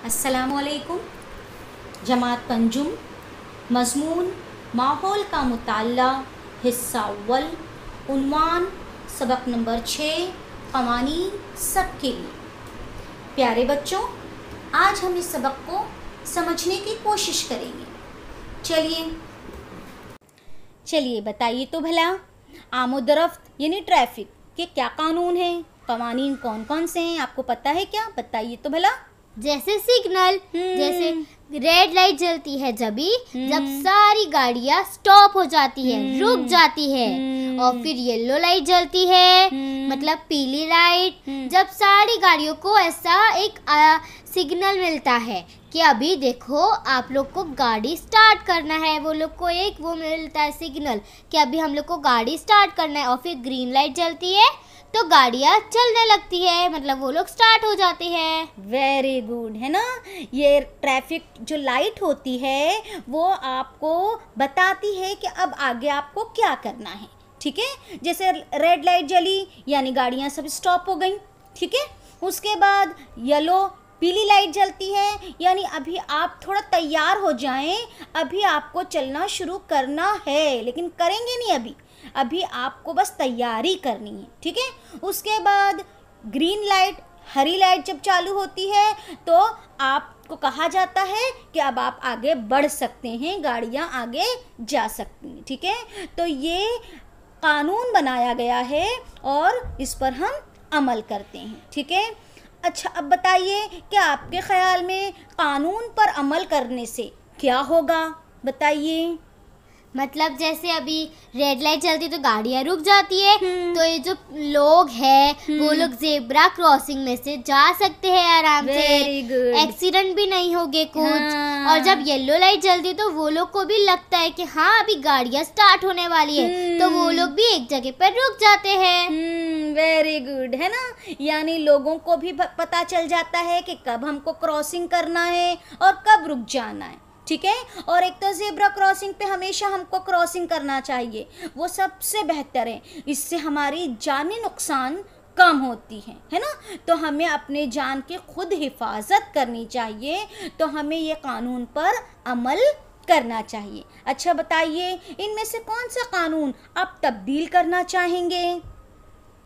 अस्सलामुअलैकुम। जमात पंजुम, मज़मून माहौल का मुताल्ला, हिस्सा अव्वल, उन्वान सबक नंबर 6, क़वानीन सबके लिए। प्यारे बच्चों, आज हम इस सबक को समझने की कोशिश करेंगे। चलिए बताइए तो भला, आमद-ओ-रफ्त यानी ट्रैफिक के क्या कानून हैं, क़वानीन कौन कौन से हैं, आपको पता है क्या? बताइए तो भला। जैसे सिग्नल, जैसे रेड लाइट जलती है जब सारी गाड़ियाँ स्टॉप हो जाती है, रुक जाती है। और फिर येलो लाइट जलती है, मतलब पीली लाइट, जब सारी गाड़ियों को ऐसा एक सिग्नल मिलता है कि अभी देखो आप लोग को गाड़ी स्टार्ट करना है। वो लोग को एक वो मिलता है सिग्नल कि अभी हम लोग को गाड़ी स्टार्ट करना है। और फिर ग्रीन लाइट जलती है तो गाड़ियाँ चलने लगती है, मतलब वो लोग स्टार्ट हो जाते हैं। वेरी गुड, है ना। ये ट्रैफिक जो लाइट होती है वो आपको बताती है कि अब आगे आपको क्या करना है, ठीक है। जैसे रेड लाइट जली यानी गाड़ियाँ सब स्टॉप हो गई, ठीक है। उसके बाद येलो पीली लाइट जलती है यानी अभी आप थोड़ा तैयार हो जाएं, अभी आपको चलना शुरू करना है, लेकिन करेंगे नहीं अभी आपको बस तैयारी करनी है, ठीक है। उसके बाद ग्रीन लाइट, हरी लाइट जब चालू होती है तो आपको कहा जाता है कि अब आप आगे बढ़ सकते हैं, गाड़ियां आगे जा सकती हैं, ठीक है। तो ये कानून बनाया गया है और इस पर हम अमल करते हैं, ठीक है। अच्छा, अब बताइए कि आपके ख्याल में कानून पर अमल करने से क्या होगा, बताइए। मतलब जैसे अभी रेड लाइट जलती तो गाड़ियाँ रुक जाती है, तो ये जो लोग हैं वो लोग जेब्रा क्रॉसिंग में से जा सकते हैं आराम से, एक्सीडेंट भी नहीं होगे कुछ। और जब येलो लाइट जलती तो वो लोग को भी लगता है कि हाँ अभी गाड़ियाँ स्टार्ट होने वाली है, तो वो लोग भी एक जगह पर रुक जाते हैं। वेरी गुड, है ना। यानी लोगों को भी पता चल जाता है कि कब हमको क्रॉसिंग करना है और कब रुक जाना है, ठीक है। और एक तो ज़ेब्रा क्रॉसिंग पे हमेशा हमको क्रॉसिंग करना चाहिए, वो सबसे बेहतर है, इससे हमारी जानी नुकसान कम होती है ना। तो हमें अपने जान की खुद हिफाजत करनी चाहिए, तो हमें ये कानून पर अमल करना चाहिए। अच्छा बताइए, इनमें से कौन सा कानून आप तब्दील करना चाहेंगे?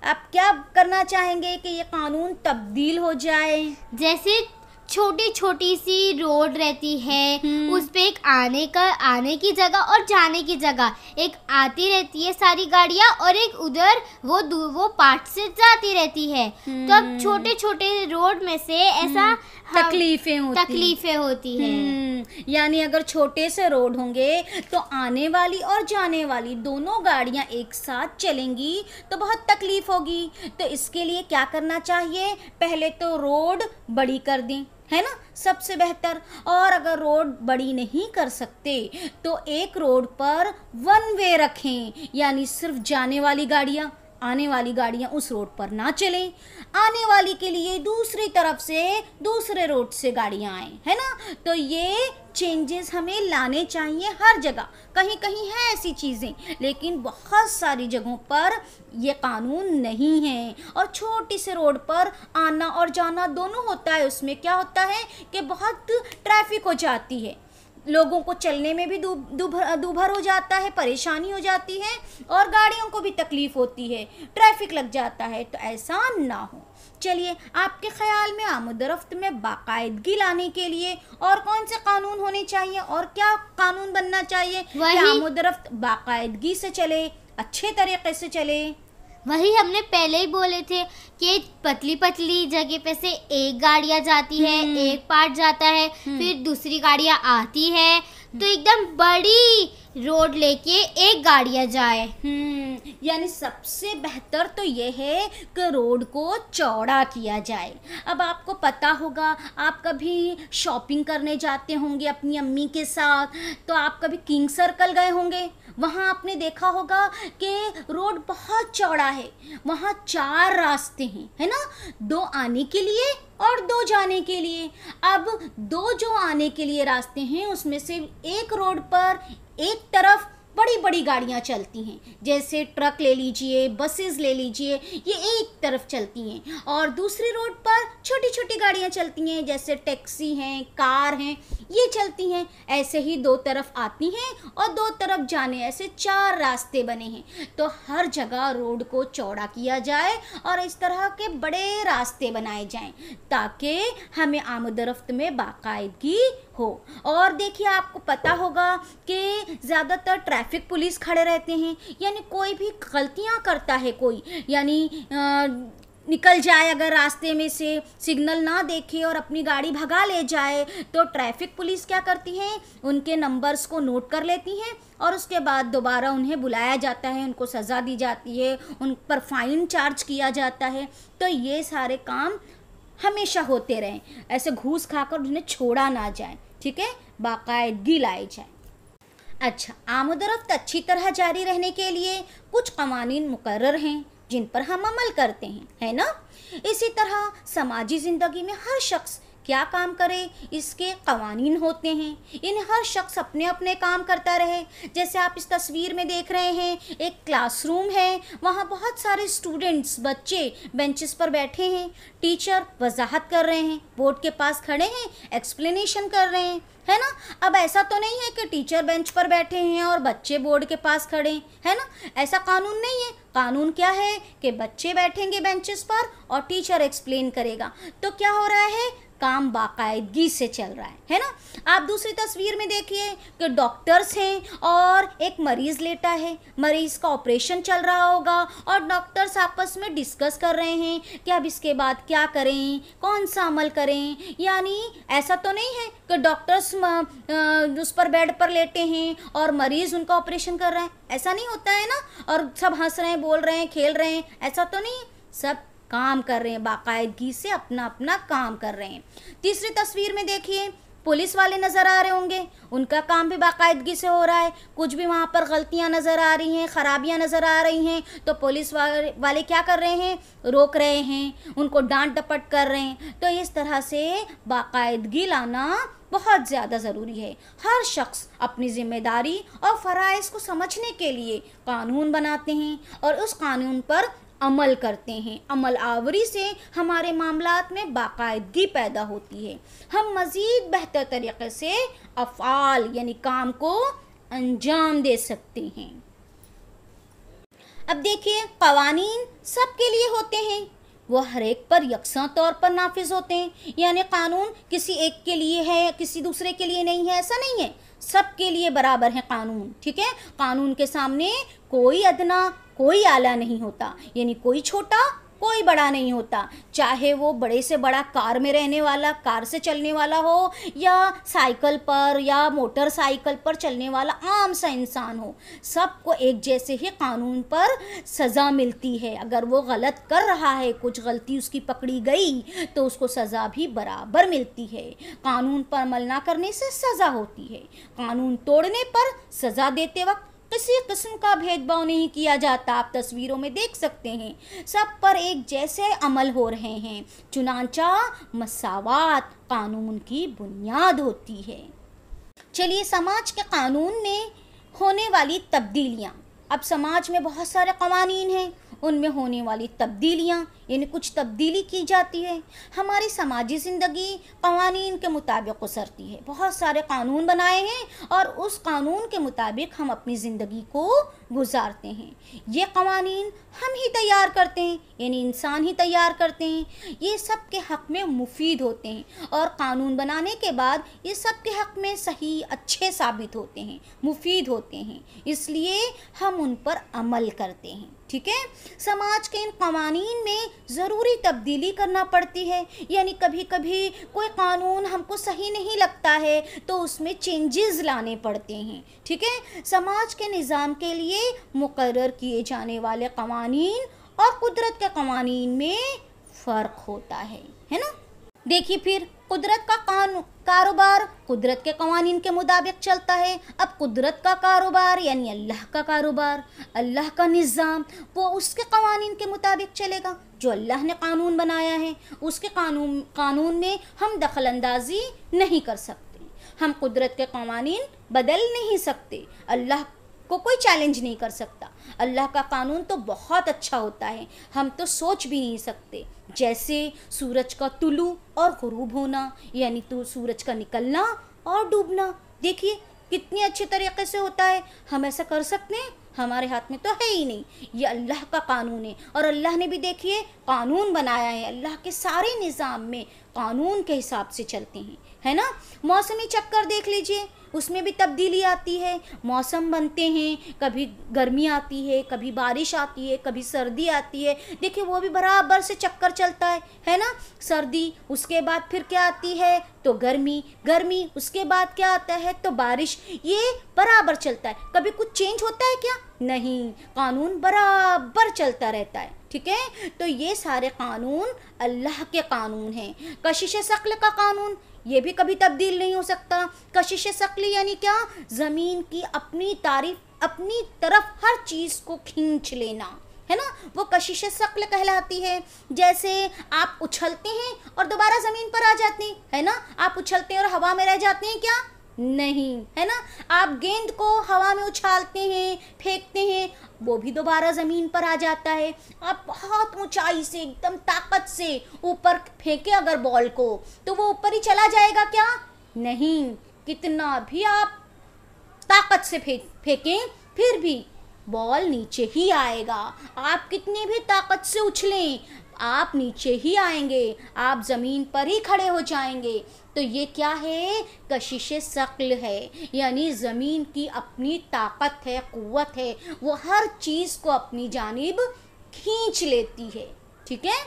आप क्या करना चाहेंगे कि ये कानून तब्दील हो जाए? जैसे छोटी छोटी सी रोड रहती है, उस पे एक आने की जगह और जाने की जगह, एक आती रहती है सारी गाड़ियाँ और एक उधर वो पार्ट से जाती रहती है। तो अब छोटे छोटे रोड में से ऐसा तकलीफें होती हैं। यानी अगर छोटे से रोड होंगे तो आने वाली और जाने वाली दोनों गाड़ियां एक साथ चलेंगी तो बहुत तकलीफ होगी। तो इसके लिए क्या करना चाहिए? पहले तो रोड बड़ी कर दें, है ना, सबसे बेहतर। और अगर रोड बड़ी नहीं कर सकते तो एक रोड पर वन वे रखें, यानी सिर्फ जाने वाली गाड़ियां, आने वाली गाड़ियां उस रोड पर ना चलें, आने वाली के लिए दूसरी तरफ से दूसरे रोड से गाड़ियां आएं, है ना। तो ये चेंजेस हमें लाने चाहिए हर जगह। कहीं कहीं है ऐसी चीज़ें, लेकिन बहुत सारी जगहों पर ये कानून नहीं है। और छोटी से रोड पर आना और जाना दोनों होता है, उसमें क्या होता है कि बहुत ट्रैफिक हो जाती है, लोगों को चलने में भी दूभर हो जाता है, परेशानी हो जाती है और गाड़ियों को भी तकलीफ होती है, ट्रैफिक लग जाता है। तो ऐसा ना हो। चलिए, आपके ख्याल में आमद-ओ-रफ्त में बाकायदगी लाने के लिए और कौन से कानून होने चाहिए और क्या कानून बनना चाहिए कि आमद-ओ-रफ्त बाकायदगी से चले, अच्छे तरीके से चले? वही हमने पहले ही बोले थे कि पतली पतली जगह पे से एक गाड़ियाँ जाती है, एक पार्ट जाता है, फिर दूसरी गाड़ियाँ आती है, तो एकदम बड़ी रोड लेके एक गाड़ियाँ जाए। यानी सबसे बेहतर तो ये है कि रोड को चौड़ा किया जाए। अब आपको पता होगा, आप कभी शॉपिंग करने जाते होंगे अपनी अम्मी के साथ, तो आप कभी किंग सर्कल गए होंगे, वहाँ आपने देखा होगा कि रोड बहुत चौड़ा है, वहाँ 4 रास्ते हैं, है ना, 2 आने के लिए और 2 जाने के लिए। अब 2 जो आने के लिए रास्ते हैं उसमें से एक रोड पर एक तरफ बड़ी बड़ी गाड़ियाँ चलती हैं, जैसे ट्रक ले लीजिए, बसेस ले लीजिए, ये एक तरफ चलती हैं, और दूसरी रोड पर छोटी छोटी गाड़ियाँ चलती हैं, जैसे टैक्सी हैं, कार हैं, ये चलती हैं। ऐसे ही दो तरफ आती हैं और दो तरफ जाने, ऐसे 4 रास्ते बने हैं। तो हर जगह रोड को चौड़ा किया जाए और इस तरह के बड़े रास्ते बनाए जाएं ताकि हमें आमद-ओ-रफ्त में बाकायदगी हो। और देखिए, आपको पता होगा कि ज़्यादातर ट्रैफिक पुलिस खड़े रहते हैं, यानी कोई भी गलतियां करता है कोई, यानी निकल जाए अगर रास्ते में से, सिग्नल ना देखे और अपनी गाड़ी भगा ले जाए, तो ट्रैफिक पुलिस क्या करती है, उनके नंबर्स को नोट कर लेती हैं और उसके बाद दोबारा उन्हें बुलाया जाता है, उनको सज़ा दी जाती है, उन पर फ़ाइन चार्ज किया जाता है। तो ये सारे काम हमेशा होते रहें, ऐसे घूस खाकर उन्हें छोड़ा ना जाए, ठीक है, बाकायदगी लाई जाए। अच्छा, आमद-ओ-रफ्त अच्छी तरह जारी रहने के लिए कुछ कवानीन मुकर्रर हैं जिन पर हम अमल करते हैं, है ना। इसी तरह समाजी ज़िंदगी में हर शख्स क्या काम करे, इसके कवानीन होते हैं। इन्हें हर शख्स अपने अपने काम करता रहे। जैसे आप इस तस्वीर में देख रहे हैं, एक क्लासरूम है, वहाँ बहुत सारे स्टूडेंट्स, बच्चे बेंचेस पर बैठे हैं। टीचर वजाहत कर रहे हैं, बोर्ड के पास खड़े हैं, एक्सप्लेनेशन कर रहे हैं, है ना। अब ऐसा तो नहीं है कि टीचर बेंच पर बैठे हैं और बच्चे बोर्ड के पास खड़े हैं, है ना। ऐसा कानून नहीं है। कानून क्या है कि बच्चे बैठेंगे बेंचेस पर और टीचर एक्सप्लेन करेगा। तो क्या हो रहा है, काम बाकायदगी से चल रहा है ना। आप दूसरी तस्वीर में देखिए कि डॉक्टर्स हैं और एक मरीज़ लेटा है, मरीज़ का ऑपरेशन चल रहा होगा और डॉक्टर्स आपस में डिस्कस कर रहे हैं कि अब इसके बाद क्या करें, कौन सा अमल करें। यानी ऐसा तो नहीं है कि डॉक्टर्स उस पर बेड पर लेटे हैं और मरीज़ उनका ऑपरेशन कर रहा है, ऐसा नहीं होता है ना। और सब हंस रहे हैं, बोल रहे हैं, खेल रहे हैं, ऐसा तो नहीं है। सब काम कर रहे हैं, बाकायदगी से अपना अपना काम कर रहे हैं। तीसरी तस्वीर में देखिए, पुलिस वाले नज़र आ रहे होंगे, उनका काम भी बाकायदगी से हो रहा है। कुछ भी वहाँ पर गलतियाँ नज़र आ रही हैं, ख़राबियाँ नज़र आ रही हैं, तो पुलिस वाले क्या कर रहे हैं, रोक रहे हैं, उनको डांट डपट कर रहे हैं। तो इस तरह से बाकायदगी लाना बहुत ज़्यादा ज़रूरी है। हर शख्स अपनी ज़िम्मेदारी और फ़राइज़ को समझने के लिए कानून बनाते हैं और उस कानून पर अमल करते हैं। अमल आवरी से हमारे मामलात में बाकायदगी पैदा होती है। हम मज़ीद बेहतर तरीक़े से अफ़आल यानी काम को अंजाम दे सकते हैं। अब देखिए, क़वानीन सबके लिए होते हैं, वो हर एक पर यकसा तौर पर नाफिज होते हैं। यानी कानून किसी एक के लिए है, किसी दूसरे के लिए नहीं है, ऐसा नहीं है। सबके लिए बराबर है कानून, ठीक है। कानून के सामने कोई अदना कोई आला नहीं होता, यानी कोई छोटा कोई बड़ा नहीं होता। चाहे वो बड़े से बड़ा कार में रहने वाला, कार से चलने वाला हो, या साइकिल पर या मोटरसाइकिल पर चलने वाला आम सा इंसान हो, सबको एक जैसे ही कानून पर सज़ा मिलती है। अगर वो गलत कर रहा है, कुछ गलती उसकी पकड़ी गई, तो उसको सज़ा भी बराबर मिलती है। कानून पर अमल ना करने से सज़ा होती है। कानून तोड़ने पर सज़ा देते वक्त किसी किस्म का भेदभाव नहीं किया जाता। आप तस्वीरों में देख सकते हैं, सब पर एक जैसे अमल हो रहे हैं। चुनांचा मसावात कानून की बुनियाद होती है। चलिए, समाज के कानून में होने वाली तब्दीलियाँ। अब समाज में बहुत सारे कवानीन हैं, उनमें होने वाली तब्दीलियाँ, यानी कुछ तब्दीली की जाती है। हमारी समाजी ज़िंदगी कवानीन के मुताबिक गुजरती है। बहुत सारे कानून बनाए हैं और उस कानून के मुताबिक हम अपनी ज़िंदगी को गुजारते हैं। ये कवानीन हम ही तैयार करते हैं, यानी इंसान ही तैयार करते हैं। ये सब के हक़ में मुफीद होते हैं और कानून बनाने के बाद ये सब के हक़ में सही अच्छे साबित होते हैं, मुफीद होते हैं, इसलिए हम उन पर अमल करते हैं, ठीक है। समाज के इन कवानीन में ज़रूरी तब्दीली करना पड़ती है, यानी कभी कभी कोई कानून हमको सही नहीं लगता है तो उसमें चेंजेस लाने पड़ते हैं, ठीक है। समाज के निज़ाम के लिए मुकर्रर किए जाने वाले कवानीन और कुदरत के कवानीन में फ़र्क होता है ना। देखिए, फिर कुदरत का कारोबार कुदरत के कवानीन के मुताबिक चलता है। अब कुदरत का कारोबार यानी अल्लाह का कारोबार, अल्लाह का निज़ाम, वो उसके कवानीन के मुताबिक चलेगा। जो अल्लाह ने कानून बनाया है उसके कानून में हम दखल अंदाजी नहीं कर सकते। हम कुदरत के कवानीन बदल नहीं सकते। अल्लाह को कोई चैलेंज नहीं कर सकता। अल्लाह का कानून तो बहुत अच्छा होता है, हम तो सोच भी नहीं सकते। जैसे सूरज का तुलू और गुरूब होना, यानी तो सूरज का निकलना और डूबना। देखिए कितनी अच्छे तरीके से होता है। हम ऐसा कर सकते हैं? हमारे हाथ में तो है ही नहीं, ये अल्लाह का कानून है। और अल्लाह ने भी देखिए कानून बनाया है, अल्लाह के सारे निज़ाम में कानून के हिसाब से चलते हैं, है ना। मौसमी चक्कर देख लीजिए, उसमें भी तब्दीली आती है, मौसम बनते हैं, कभी गर्मी आती है, कभी बारिश आती है, कभी सर्दी आती है। देखिए वो भी बराबर से चक्कर चलता है ना। सर्दी, उसके बाद फिर क्या आती है तो गर्मी, गर्मी उसके बाद क्या आता है तो बारिश। ये बराबर चलता है, कभी कुछ चेंज होता है क्या? नहीं, कानून बराबर चलता रहता है। ठीक है, तो ये सारे कानून अल्लाह के कानून हैं। कशिश शक्ल का कानून, ये भी कभी तब्दील नहीं हो सकता। कशिश शक्ल यानी क्या? ज़मीन की अपनी तारीफ अपनी तरफ हर चीज़ को खींच लेना, है ना, वो कशिश शक्ल कहलाती है। जैसे आप उछलते हैं और दोबारा ज़मीन पर आ जाते हैं, है ना। आप उछलते हैं और हवा में रह जाते हैं क्या? नहीं, है ना। आप गेंद को हवा में उछालते हैं, फेंकते हैं, वो भी दोबारा ज़मीन पर आ जाता है। आप बहुत ऊंचाई से एकदम ताकत से ऊपर फेंके अगर बॉल को, तो वो ऊपर ही चला जाएगा क्या? नहीं, कितना भी आप ताकत से फेंकें फिर भी बॉल नीचे ही आएगा। आप कितनी भी ताकत से उछलें, आप नीचे ही आएंगे, आप ज़मीन पर ही खड़े हो जाएंगे। तो ये क्या है? कशिश शक्ल है, यानी ज़मीन की अपनी ताकत है, क़ुव्वत है, वो हर चीज़ को अपनी जानिब खींच लेती है। ठीक है,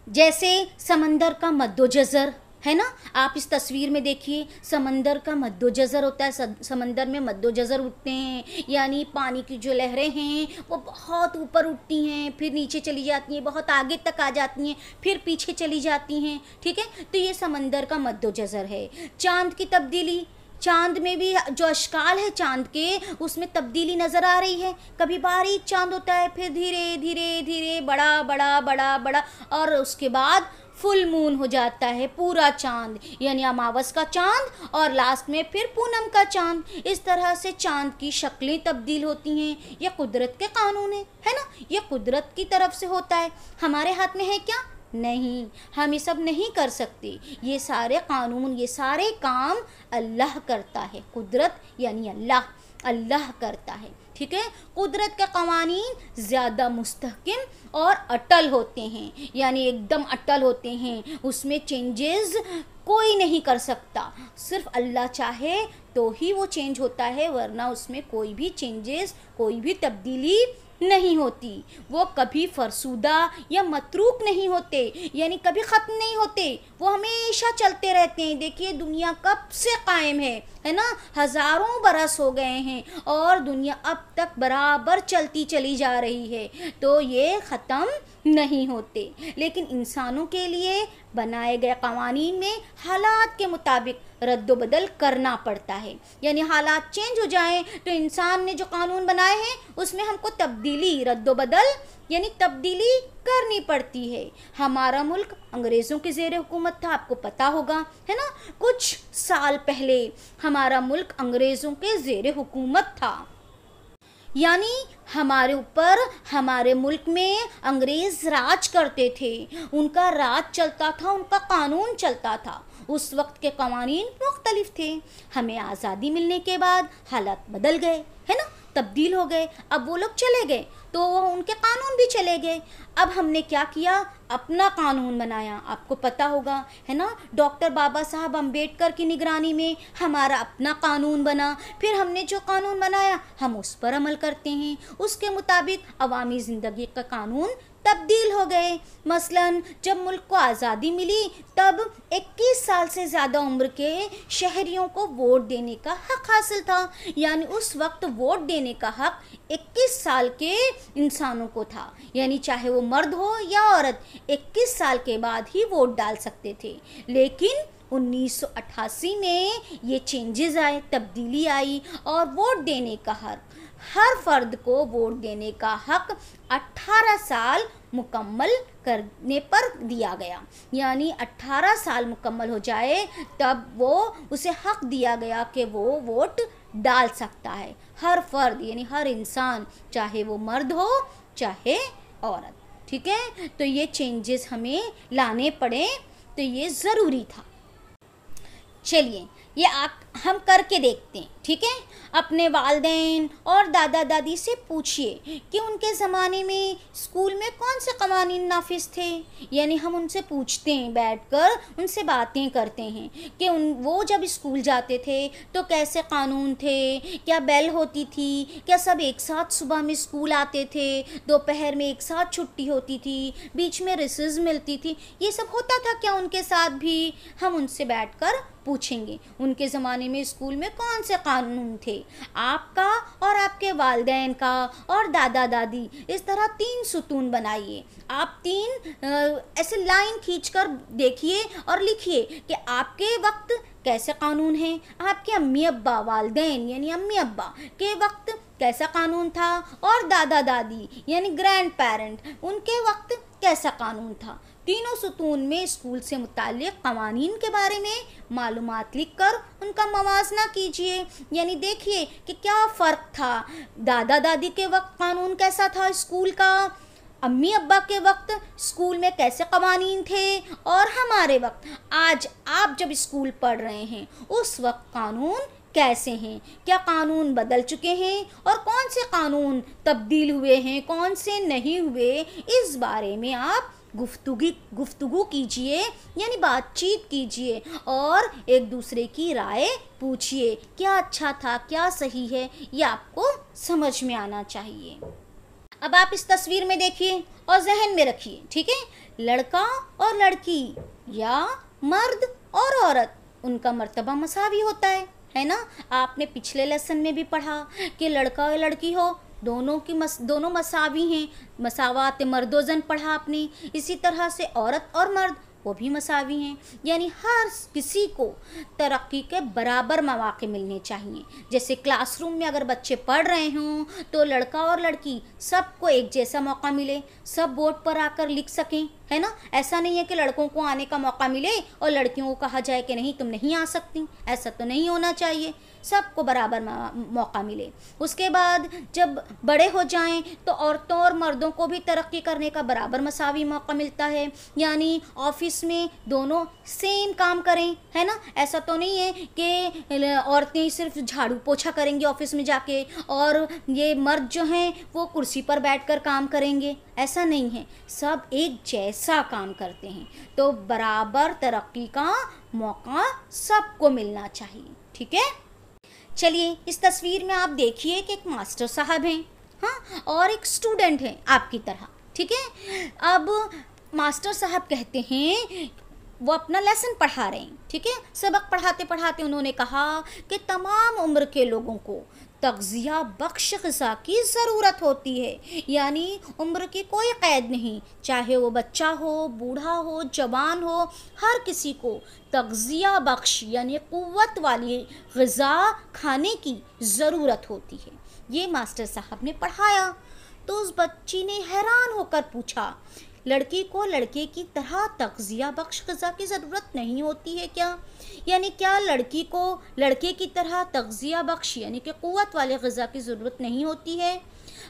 जैसे समंदर का मद्दोजज़र, है ना। आप इस तस्वीर में देखिए, समंदर का मद्दोजज़र होता है, समंदर में मद्दोजज़र उठते हैं, यानी पानी की जो लहरें हैं वो बहुत ऊपर उठती हैं, फिर नीचे चली जाती हैं, बहुत आगे तक आ जाती हैं, फिर पीछे चली जाती हैं। ठीक है, तो ये समंदर का मद्दोजज़र है। चाँद की तब्दीली, चाँद में भी जो अशकाल है चाँद के, उसमें तब्दीली नज़र आ रही है। कभी बारीक चाँद होता है, फिर धीरे धीरे धीरे बड़ा बड़ा बड़ा बड़ा, और उसके बाद फुल मून हो जाता है, पूरा चाँद, यानी अमावस का चाँद, और लास्ट में फिर पूनम का चाँद। इस तरह से चाँद की शक्लें तब्दील होती हैं। ये कुदरत के कानून है ना, ये कुदरत की तरफ से होता है। हमारे हाथ में है क्या? नहीं, हम ये सब नहीं कर सकते। ये सारे कानून, ये सारे काम अल्लाह करता है। कुदरत यानी अल्लाह, अल्लाह करता है। ठीक है, कुदरत के कवानीन ज़्यादा मुस्तहकिम और अटल होते हैं, यानी एकदम अटल होते हैं, उसमें चेंजेस कोई नहीं कर सकता। सिर्फ अल्लाह चाहे तो ही वो चेंज होता है, वरना उसमें कोई भी चेंजेस, कोई भी तब्दीली नहीं होती। वो कभी फरसूदा या मतरूक नहीं होते, यानी कभी ख़त्म नहीं होते, वो हमेशा चलते रहते हैं। देखिए दुनिया कब से कायम है ना, हज़ारों बरस हो गए हैं और दुनिया अब तक बराबर चलती चली जा रही है, तो ये ख़त्म नहीं होते। लेकिन इंसानों के लिए बनाए गए कवानीन में हालात के मुताबिक रद्दोबदल करना पड़ता है, यानी हालात चेंज हो जाएं तो इंसान ने जो कानून बनाए हैं उसमें हमको तब्दीली, रद्दोबदल यानी तब्दीली करनी पड़ती है। हमारा मुल्क अंग्रेज़ों के ज़ेर हुकूमत था, आपको पता होगा, है ना। कुछ साल पहले हमारा मुल्क अंग्रेज़ों के ज़ेर हुकूमत था, यानी हमारे ऊपर, हमारे मुल्क में अंग्रेज़ राज करते थे, उनका राज चलता था, उनका कानून चलता था। उस वक्त के कवानीन मुख्तलिफ थे। हमें आज़ादी मिलने के बाद हालात बदल गए, है ना, तब्दील हो गए। अब वो लोग चले गए तो उनके कानून भी चले गए। अब हमने क्या किया? अपना कानून बनाया। आपको पता होगा, है ना, डॉक्टर बाबा साहब अम्बेडकर की निगरानी में हमारा अपना कानून बना। फिर हमने जो कानून बनाया हम उस पर अमल करते हैं, उसके मुताबिक अवामी ज़िंदगी का कानून तब्दील हो गए। मसलन जब मुल्क को आज़ादी मिली तब 21 साल से ज़्यादा उम्र के शहरियों को वोट देने का हक़ हासिल था, यानी उस वक्त वोट देने का हक़ 21 साल के इंसानों को था, यानी चाहे वो मर्द हो या औरत 21 साल के बाद ही वोट डाल सकते थे। लेकिन 1988 में ये चेंजेस आए, तब्दीली आई और वोट देने का हक़, हर फर्द को वोट देने का हक़ 18 साल मुकम्मल करने पर दिया गया, यानी 18 साल मुकम्मल हो जाए तब वो उसे हक़ दिया गया कि वो वोट डाल सकता है। हर फर्द यानी हर इंसान, चाहे वो मर्द हो चाहे औरत। ठीक है। तो ये चेंजेस हमें लाने पड़े, तो ये ज़रूरी था। चलिए ये हम करके देखते हैं, ठीक है। अपने वालिदैन और दादा दादी से पूछिए कि उनके ज़माने में स्कूल में कौन से क़वानीन नाफिज थे। यानी हम उनसे पूछते हैं, बैठकर उनसे बातें करते हैं कि वो जब स्कूल जाते थे तो कैसे कानून थे, क्या बेल होती थी, क्या सब एक साथ सुबह में स्कूल आते थे, दोपहर में एक साथ छुट्टी होती थी, बीच में रिसेस मिलती थी, ये सब होता था क्या उनके साथ भी। हम उनसे बैठकर पूछेंगे उनके ज़माने में स्कूल में कौन से कानून थे, आपका और आपके वालिदैन का और दादा दादी। इस तरह 3 सुतून बनाइए। आप 3 ऐसे लाइन खींचकर देखिए और लिखिए कि आपके वक्त कैसे कानून हैं, आपके अम्मी अब्बा वालिदैन यानी अम्मी अब्बा के वक्त कैसा कानून था, और दादा दादी यानी ग्रैंड पेरेंट उनके वक्त कैसा कानून था। तीनों सुतून में स्कूल से मुताल्लिक़ क़वानीन के बारे में मालूमात लिखकर उनका मवाज़ना कीजिए। यानी देखिए कि क्या फ़र्क था, दादा दादी के वक्त कानून कैसा था स्कूल का, अम्मी अब्बा के वक्त स्कूल में कैसे क़वानीन थे, और हमारे वक्त आज आप जब स्कूल पढ़ रहे हैं उस वक्त कानून कैसे हैं, क्या कानून बदल चुके हैं और कौन से कानून तब्दील हुए हैं, कौन से नहीं हुए। इस बारे में आप गुफ्तगू कीजिए, यानी बातचीत कीजिए और एक दूसरे की राय पूछिए, क्या अच्छा था, क्या सही है, ये आपको समझ में आना चाहिए। अब आप इस तस्वीर में देखिए और जहन में रखिए, ठीक है। लड़का और लड़की या मर्द और औरत, उनका मर्तबा मसावी होता है ना। आपने पिछले लेसन में भी पढ़ा कि लड़का और लड़की हो दोनों मसावी हैं, मसावात मर्दोजन पढ़ा आपने। इसी तरह से औरत और मर्द वो भी मसावी हैं, यानी हर किसी को तरक्की के बराबर मौके मिलने चाहिए। जैसे क्लासरूम में अगर बच्चे पढ़ रहे हों तो लड़का और लड़की सबको एक जैसा मौका मिले, सब बोर्ड पर आकर लिख सकें, है ना। ऐसा नहीं है कि लड़कों को आने का मौका मिले और लड़कियों को कहा जाए कि नहीं तुम नहीं आ सकती, ऐसा तो नहीं होना चाहिए, सबको बराबर मौका मिले। उसके बाद जब बड़े हो जाएं तो औरतों और मर्दों को भी तरक्की करने का बराबर मसावी मौका मिलता है, यानी ऑफिस में दोनों सेम काम करें, है ना। ऐसा तो नहीं है कि औरतें सिर्फ झाड़ू पोछा करेंगी ऑफिस में जाके और ये मर्द जो हैं वो कुर्सी पर बैठकर काम करेंगे, ऐसा नहीं है। सब एक जैसा काम करते हैं, तो बराबर तरक्की का मौका सबको मिलना चाहिए, ठीक है। चलिए इस तस्वीर में आप देखिए कि एक मास्टर साहब हैं, हाँ, और एक स्टूडेंट हैं आपकी तरह, ठीक है। अब मास्टर साहब कहते हैं, वो अपना लेसन पढ़ा रहे हैं, ठीक है। सबक पढ़ाते पढ़ाते उन्होंने कहा कि तमाम उम्र के लोगों को तग़ज़िया बख्श ग़िज़ा की ज़रूरत होती है, यानी उम्र की कोई क़ैद नहीं, चाहे वो बच्चा हो, बूढ़ा हो, जवान हो, हर किसी को तग़ज़िया बख्श यानी क़ुव्वत वाली ग़िज़ा खाने की ज़रूरत होती है। ये मास्टर साहब ने पढ़ाया तो उस बच्ची ने हैरान होकर पूछा, लड़की को लड़के की तरह तग़ज़िया बख्श ग़िज़ा की ज़रूरत नहीं होती है क्या, यानी क्या लड़की को लड़के की तरह तग़ज़िया बख्श यानी कि क़ुव्वत वाले ग़िज़ा की ज़रूरत नहीं होती है।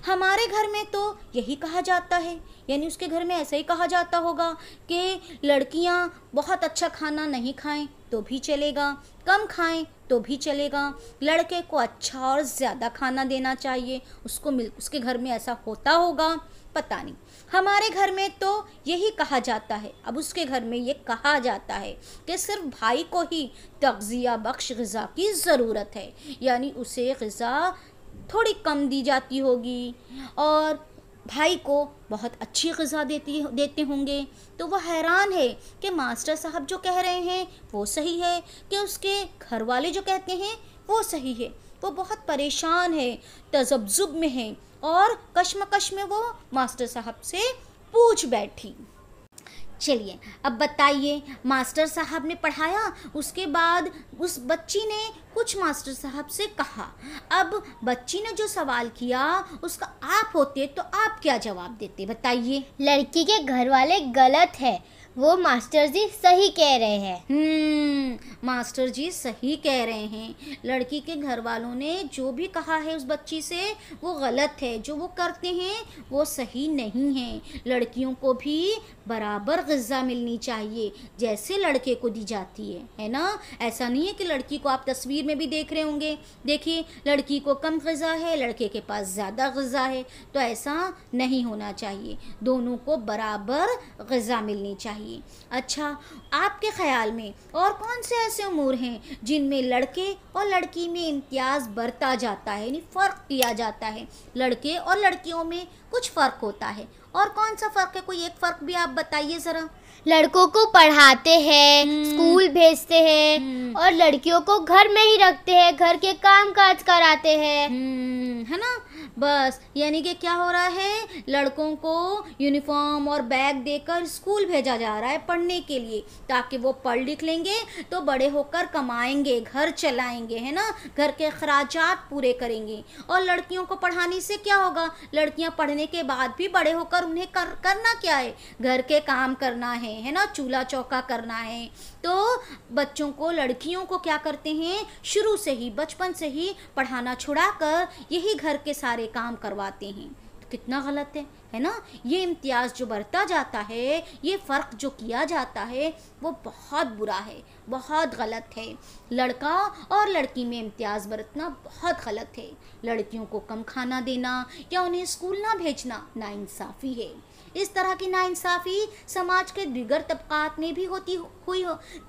हमारे घर में तो यही कहा जाता है, यानी उसके घर में ऐसा ही कहा जाता होगा कि लड़कियां बहुत अच्छा खाना नहीं खाएं तो भी चलेगा, कम खाएं तो भी चलेगा, लड़के को अच्छा और ज़्यादा खाना देना चाहिए, उसके घर में ऐसा होता होगा, पता नहीं। हमारे घर में तो यही कहा जाता है। अब उसके घर में ये कहा जाता है कि सिर्फ भाई को ही तग़ज़िया बख्श ग़िज़ा की ज़रूरत है, यानी उसे ग़िज़ा थोड़ी कम दी जाती होगी और भाई को बहुत अच्छी ग़िज़ा देते होंगे। तो वह हैरान है कि मास्टर साहब जो कह रहे हैं वो सही है कि उसके घर वाले जो कहते हैं वो सही है। वो बहुत परेशान है, तज़ब्ज़ुब में है और कश्मकश में वो मास्टर साहब से पूछ बैठी। चलिए अब बताइए, मास्टर साहब ने पढ़ाया, उसके बाद उस बच्ची ने कुछ मास्टर साहब से कहा। अब बच्ची ने जो सवाल किया उसका आप होते तो आप क्या जवाब देते, बताइए। लड़की के घर वाले गलत है, वो मास्टर जी सही कह रहे हैं। मास्टर जी सही कह रहे हैं। लड़की के घर वालों ने जो भी कहा है उस बच्ची से वो गलत है, जो वो करते हैं वो सही नहीं है। लड़कियों को भी बराबर ग़िज़ा मिलनी चाहिए जैसे लड़के को दी जाती है ना। ऐसा नहीं है कि लड़की को, आप तस्वीर में भी देख रहे होंगे, देखिए लड़की को कम ग़िज़ा है, लड़के के पास ज़्यादा ग़िज़ा है, तो ऐसा नहीं होना चाहिए। दोनों को बराबर ग़िज़ा मिलनी चाहिए। अच्छा, आपके ख़्याल में और कौन से ऐसे उमूर हैं जिनमें लड़के और लड़की में इम्तियाज़ बरता जाता है, यानी फ़र्क किया जाता है? लड़के और लड़कियों में कुछ फ़र्क होता है, और कौन सा फ़र्क है? कोई एक फ़र्क भी आप बताइए ज़रा। लड़कों को पढ़ाते हैं, स्कूल भेजते हैं, और लड़कियों को घर में ही रखते हैं, घर के काम काज कराते हैं, है ना। बस यानी कि क्या हो रहा है, लड़कों को यूनिफॉर्म और बैग देकर स्कूल भेजा जा रहा है पढ़ने के लिए, ताकि वो पढ़ लिख लेंगे तो बड़े होकर कमाएंगे, घर चलाएंगे, है ना, घर के खर्चात पूरे करेंगे। और लड़कियों को पढ़ाने से क्या होगा, लड़कियां पढ़ने के बाद भी बड़े होकर उन्हें करना क्या है, घर के काम करना है ना, चूल्हा चौका करना है। तो बच्चों को, लड़कियों को क्या करते हैं, शुरू से ही, बचपन से ही पढ़ाना छुड़ाकर यही घर के सारे काम करवाते हैं। तो कितना गलत है ना। ये इम्तियाज़ जो बरता जाता है, ये फ़र्क जो किया जाता है, वो बहुत बुरा है, बहुत गलत है। लड़का और लड़की में इम्तियाज़ बरतना बहुत गलत है। लड़कियों को कम खाना देना या उन्हें स्कूल ना भेजना नाइंसाफ़ी है। इस तरह की नाइंसाफ़ी समाज के दिगर तबक़ात में भी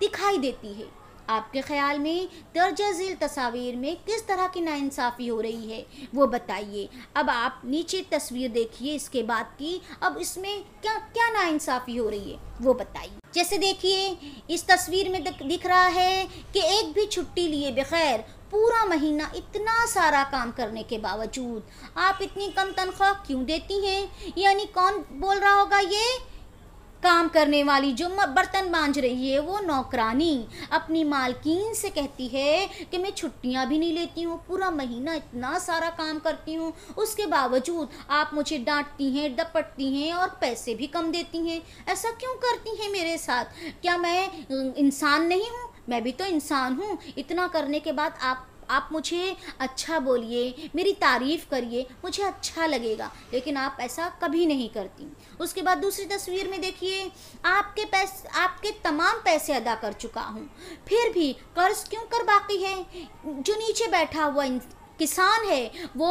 दिखाई देती है। आपके ख़्याल में दर्जा झील तस्वीर में किस तरह की नाइंसाफ़ी हो रही है, वो बताइए। अब आप नीचे तस्वीर देखिए इसके बाद की, अब इसमें क्या क्या नाइंसाफ़ी हो रही है वो बताइए। जैसे देखिए इस तस्वीर में दिख रहा है कि एक भी छुट्टी लिए बगैर पूरा महीना इतना सारा काम करने के बावजूद आप इतनी कम तनख्वाह क्यों देती हैं? यानी कौन बोल रहा होगा ये? काम करने वाली जो बर्तन मांज रही है, वो नौकरानी अपनी मालकिन से कहती है कि मैं छुट्टियां भी नहीं लेती हूँ, पूरा महीना इतना सारा काम करती हूँ, उसके बावजूद आप मुझे डांटती हैं, दपटती हैं और पैसे भी कम देती हैं। ऐसा क्यों करती हैं मेरे साथ? क्या मैं इंसान नहीं हूँ? मैं भी तो इंसान हूँ। इतना करने के बाद आप मुझे अच्छा बोलिए, मेरी तारीफ़ करिए, मुझे अच्छा लगेगा, लेकिन आप ऐसा कभी नहीं करती। उसके बाद दूसरी तस्वीर में देखिए, आपके तमाम पैसे अदा कर चुका हूँ, फिर भी कर्ज क्यों कर बाकी है? जो नीचे बैठा हुआ किसान है वो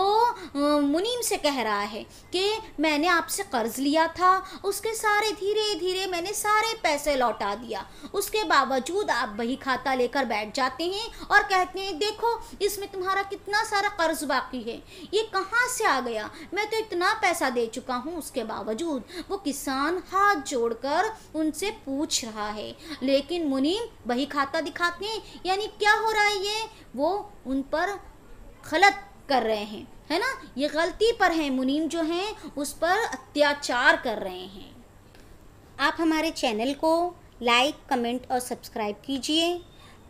मुनीम से कह रहा है कि मैंने आपसे कर्ज लिया था, उसके सारे धीरे धीरे मैंने सारे पैसे लौटा दिया। उसके बावजूद आप बही खाता लेकर बैठ जाते हैं और कहते हैं देखो इसमें तुम्हारा कितना सारा कर्ज बाकी है, ये कहाँ से आ गया, मैं तो इतना पैसा दे चुका हूँ। उसके बावजूद वो किसान हाथ जोड़कर उनसे पूछ रहा है, लेकिन मुनीम बही खाता दिखाते हैं। यानी क्या हो रहा है, ये वो उन पर गलत कर रहे हैं, है ना, ये गलती पर हैं, मुनीम जो हैं उस पर अत्याचार कर रहे हैं। आप हमारे चैनल को लाइक, कमेंट और सब्सक्राइब कीजिए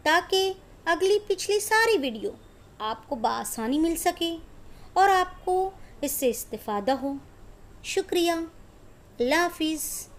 ताकि अगली पिछली सारी वीडियो आपको बआसानी मिल सके और आपको इससे इस्तिफ़ादा हो। शुक्रिया। अल्लाह हाफ़िज़।